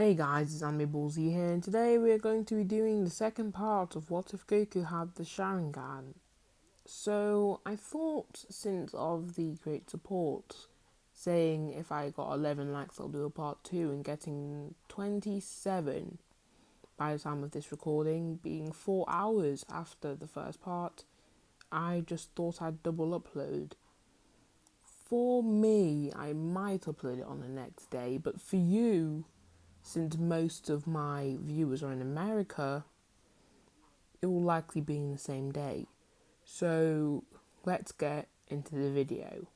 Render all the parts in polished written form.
Hey guys, it's Ballsy here, and today we're going to be doing the second part of What If Goku Had the Sharingan. So I thought, since of the great support saying if I got 11 likes I'll do a part 2, and getting 27 by the time of this recording, being 4 hours after the first part, I just thought I'd double upload. For me, I might upload it on the next day, but for you, since most of my viewers are in America, it will likely be in the same day. So let's get into the video.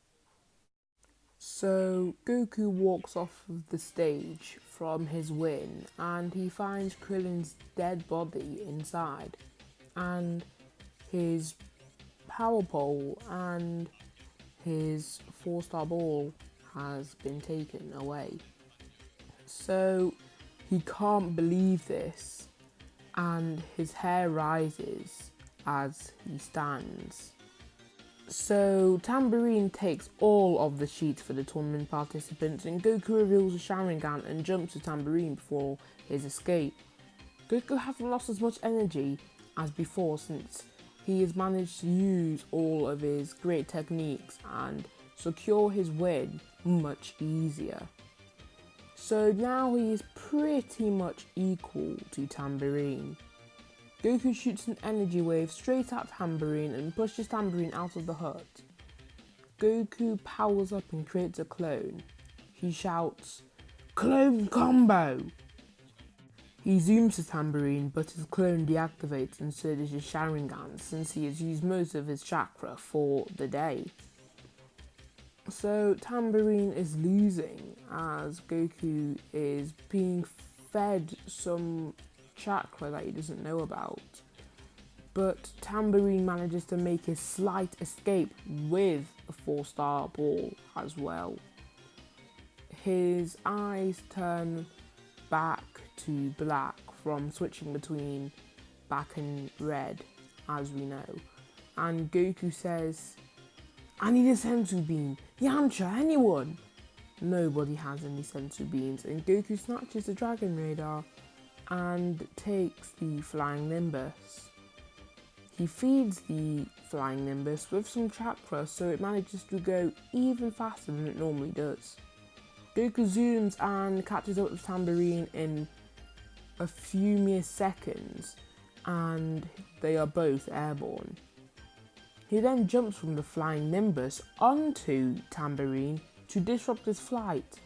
So Goku walks off of the stage from his win and he finds Krillin's dead body inside, and his power pole and his 4-star ball has been taken away. So he can't believe this, and his hair rises as he stands. So Tambourine takes all of the sheets for the tournament participants, and Goku reveals a Sharingan and jumps to Tambourine before his escape. Goku hasn't lost as much energy as before, since he has managed to use all of his great techniques and secure his win much easier. So now he is pretty much equal to Tambourine. Goku shoots an energy wave straight at Tambourine and pushes Tambourine out of the hut. Goku powers up and creates a clone. He shouts, "Clone combo!" He zooms to Tambourine, but his clone deactivates, and so does his Sharingan, since he has used most of his chakra for the day. So Tambourine is losing as Goku is being fed some chakra that he doesn't know about. But Tambourine manages to make his slight escape with a 4-star ball as well. His eyes turn back to black from switching between black and red, as we know. And Goku says, "I need a sensu bean. Yamcha, anyone!" Nobody has any sensu beans, and Goku snatches the Dragon Radar and takes the Flying Nimbus. He feeds the Flying Nimbus with some chakra, so it manages to go even faster than it normally does. Goku zooms and catches up with Tambourine in a few mere seconds, and they are both airborne. He then jumps from the Flying Nimbus onto Tambourine to disrupt his flight,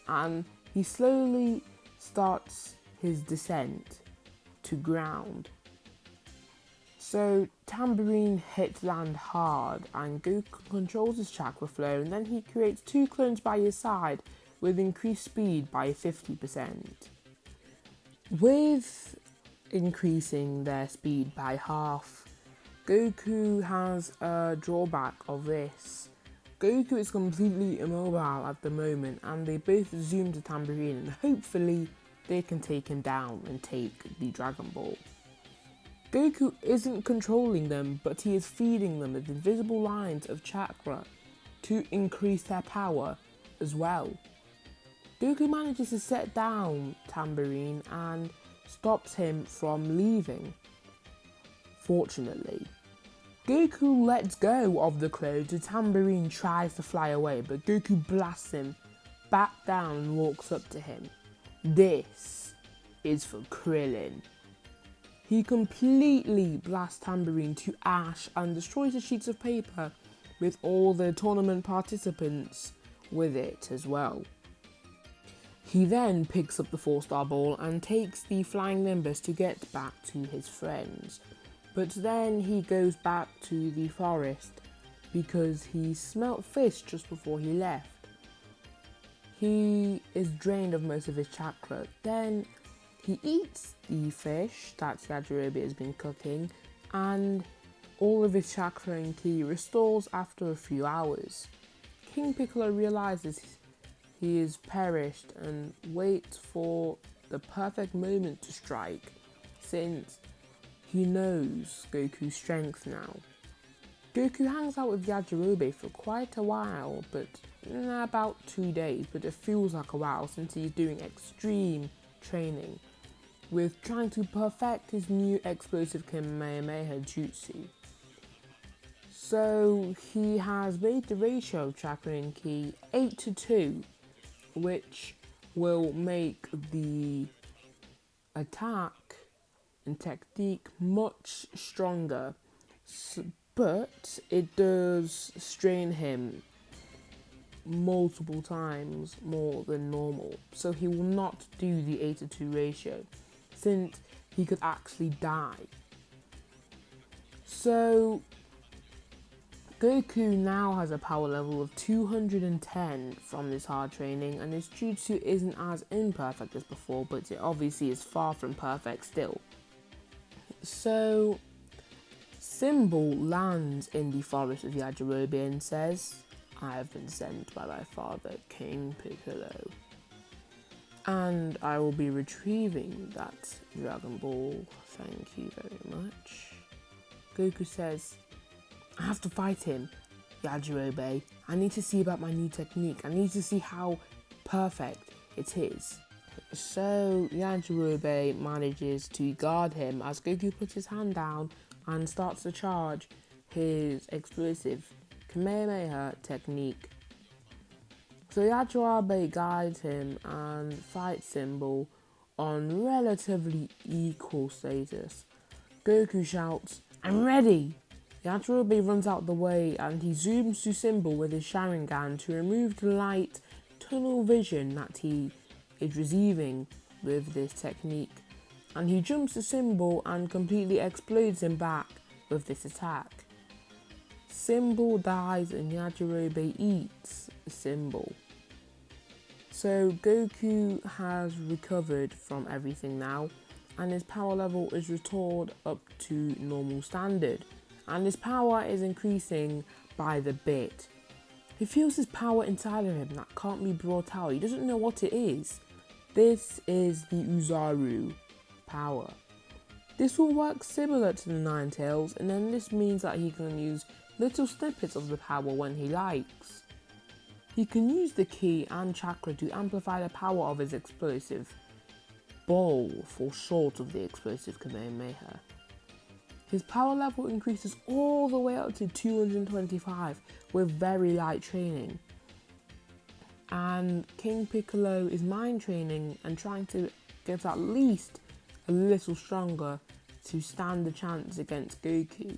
and he slowly starts his descent to ground. So Tambourine hits land hard, and Goku controls his chakra flow, and then he creates 2 clones by his side with increased speed by 50%. With increasing their speed by half, Goku has a drawback of this. Goku is completely immobile at the moment, and they both zoom to Tambourine, and hopefully they can take him down and take the Dragon Ball. Goku isn't controlling them, but he is feeding them with invisible lines of chakra to increase their power as well. Goku manages to set down Tambourine and stops him from leaving. Fortunately, Goku lets go of the clone, so Tambourine tries to fly away, but Goku blasts him back down and walks up to him. This is for Krillin. He completely blasts Tambourine to ash and destroys the sheets of paper with all the tournament participants with it as well. He then picks up the 4-star ball and takes the Flying Nimbus to get back to his friends. But then he goes back to the forest because he smelt fish just before he left. He is drained of most of his chakra. Then he eats the fish that Yajirobe has been cooking, and all of his chakra and ki restores after a few hours. King Piccolo realizes he is perished and waits for the perfect moment to strike, since he knows Goku's strength now. Goku hangs out with Yajirobe for quite a while, but about 2 days, but it feels like a while since he's doing extreme training with trying to perfect his new explosive Kamehameha jutsu. So he has made the ratio of chakra and ki 8-2, which will make the attack and technique much stronger, but it does strain him multiple times more than normal. So he will not do the 8-2 ratio, since he could actually die. So Goku now has a power level of 210 from this hard training, and his jutsu isn't as imperfect as before, but it obviously is far from perfect still. So Symbol lands in the forest of Yajirobe and says, "I have been sent by my father, King Piccolo, and I will be retrieving that Dragon Ball. Thank you very much." Goku says, "I have to fight him, Yajirobe. I need to see about my new technique. I need to see how perfect it is." So Yajirobe manages to guard him as Goku puts his hand down and starts to charge his explosive Kamehameha technique. So Yajirobe guides him and fights Symbol on relatively equal status. Goku shouts, "I'm ready!" Yajirobe runs out the way and he zooms to Symbol with his Sharingan to remove the light tunnel vision that he is receiving with this technique. And he jumps to Symbol and completely explodes him back with this attack. Symbol dies and Yajirobe eats Symbol. So Goku has recovered from everything now, and his power level is restored up to normal standard, and his power is increasing by the bit. He feels his power inside of him that can't be brought out. He doesn't know what it is. This is the Uzaru power. This will work similar to the Nine Tails, and then this means that he can use little snippets of the power when he likes. He can use the ki and chakra to amplify the power of his explosive ball, for short of the explosive Kamehameha. His power level increases all the way up to 225 with very light training. And King Piccolo is mind training and trying to get at least a little stronger to stand the chance against Goku.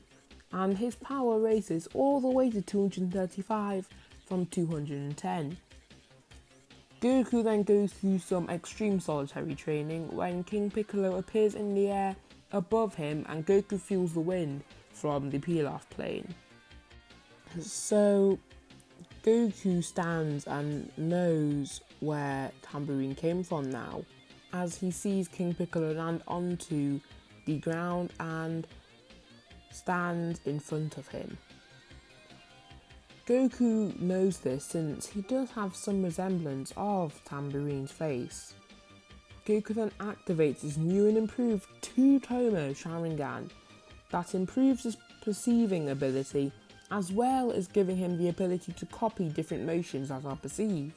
And his power raises all the way to 235 from 210. Goku then goes through some extreme solitary training when King Piccolo appears in the air above him and Goku feels the wind from the Pilaf plane. So Goku stands and knows where Tambourine came from now, as he sees King Piccolo land onto the ground and stands in front of him. Goku knows this since he does have some resemblance of Tambourine's face. Goku then activates his new and improved Two-Tomo Sharingan that improves his perceiving ability as well as giving him the ability to copy different motions that are perceived.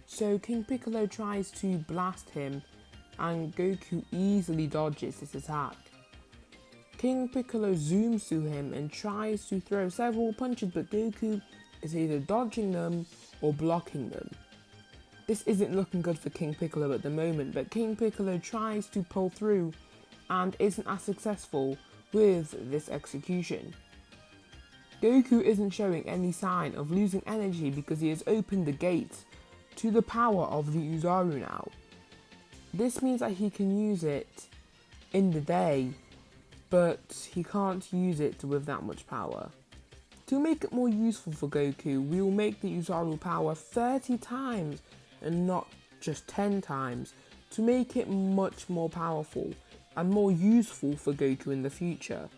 So King Piccolo tries to blast him and Goku easily dodges this attack. King Piccolo zooms to him and tries to throw several punches, but Goku is either dodging them or blocking them. This isn't looking good for King Piccolo at the moment, but King Piccolo tries to pull through and isn't as successful with this execution. Goku isn't showing any sign of losing energy because he has opened the gate to the power of the Uzaru now. This means that he can use it in the day, but he can't use it with that much power. To make it more useful for Goku, we will make the Uzaru power 30 times and not just 10 times to make it much more powerful and more useful for Goku in the future.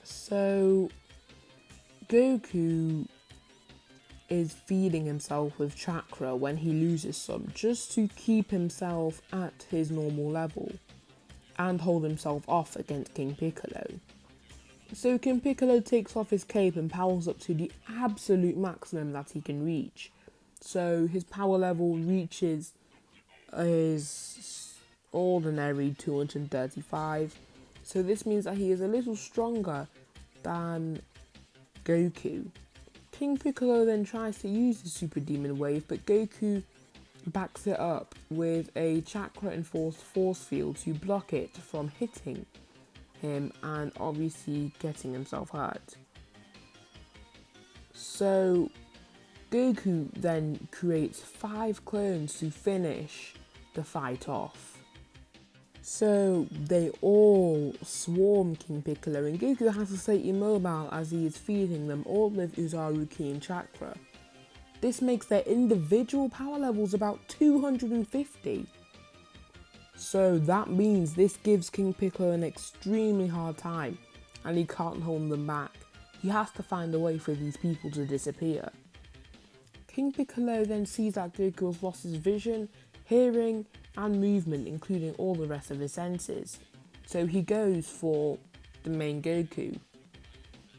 So Goku is feeding himself with chakra when he loses some, just to keep himself at his normal level and hold himself off against King Piccolo. So King Piccolo takes off his cape and powers up to the absolute maximum that he can reach. So his power level reaches his ordinary 235. So this means that he is a little stronger than Goku. King Piccolo then tries to use the Super Demon Wave, but Goku backs it up with a chakra enforced force field to block it from hitting him and obviously getting himself hurt. So Goku then creates 5 clones to finish the fight off. So they all swarm King Piccolo, and Goku has to stay immobile as he is feeding them all with Uzaru Ki and Chakra. This makes their individual power levels about 250. So that means this gives King Piccolo an extremely hard time, and he can't hold them back. He has to find a way for these people to disappear. King Piccolo then sees that Goku has lost his vision, hearing, and movement, including all the rest of his senses. So he goes for the main Goku.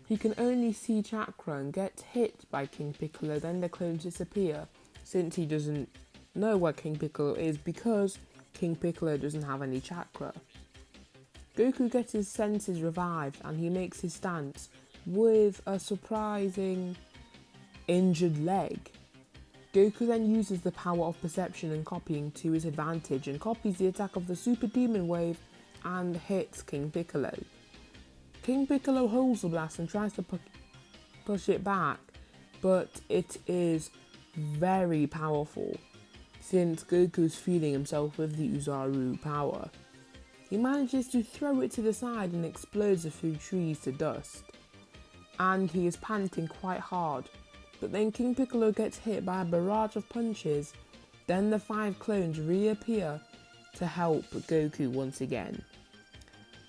He can only see Chakra and gets hit by King Piccolo, then the clones disappear, since he doesn't know where King Piccolo is because King Piccolo doesn't have any Chakra. Goku gets his senses revived and he makes his stance with a surprising injured leg. Goku then uses the power of perception and copying to his advantage and copies the attack of the Super Demon Wave and hits King Piccolo. King Piccolo holds the blast and tries to push it back, but it is very powerful since Goku is feeding himself with the Uzaru power. He manages to throw it to the side and explodes a few trees to dust. And he is panting quite hard. But then King Piccolo gets hit by a barrage of punches. Then the 5 clones reappear to help Goku once again.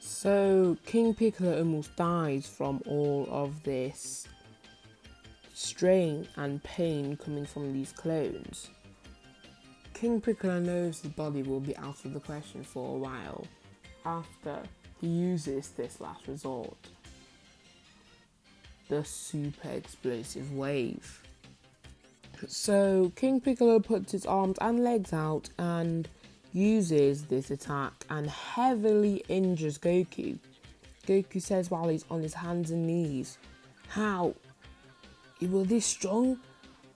So King Piccolo almost dies from all of this strain and pain coming from these clones. King Piccolo knows his body will be out of the question for a while after he uses this last resort, the super explosive wave. So King Piccolo puts his arms and legs out and uses this attack and heavily injures Goku. Goku says while he's on his hands and knees, "How? You were this strong?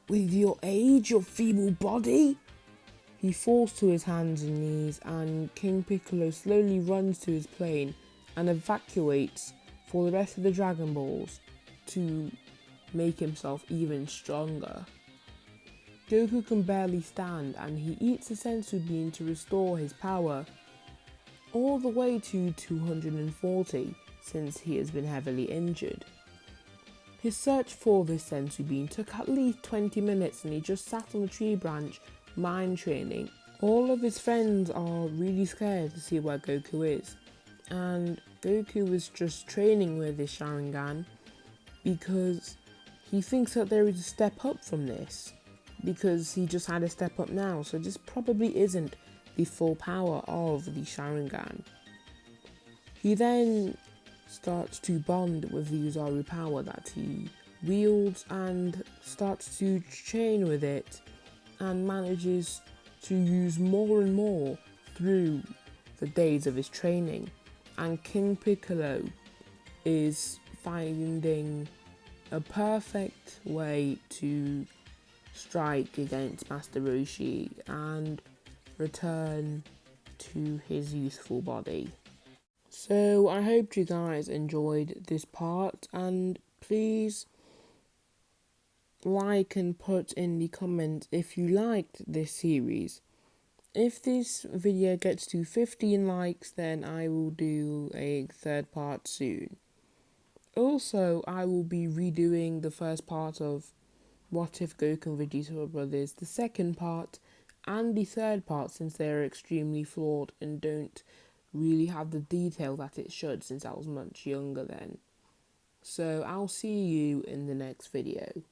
With your age, your feeble body?" He falls to his hands and knees and King Piccolo slowly runs to his plane and evacuates for the rest of the Dragon Balls to make himself even stronger. Goku can barely stand and he eats a sensu bean to restore his power all the way to 240 since he has been heavily injured. His search for this sensu bean took at least 20 minutes and he just sat on a tree branch mind training. All of his friends are really scared to see where Goku is, and Goku was just training with his Sharingan because he thinks that there is a step up from this, because he just had a step up now, so this probably isn't the full power of the Sharingan. He then starts to bond with the Uzaru power that he wields and starts to train with it and manages to use more and more through the days of his training. And King Piccolo is finding a perfect way to strike against Master Roshi and return to his youthful body. So I hope you guys enjoyed this part, and please like and put in the comments if you liked this series. If this video gets to 15 likes, then I will do a 3rd part soon. Also, I will be redoing the first part of What If Goku and Vegeta Were Brothers, the 2nd part, and the 3rd part, since they are extremely flawed and don't really have the detail that it should, since I was much younger then. So I'll see you in the next video.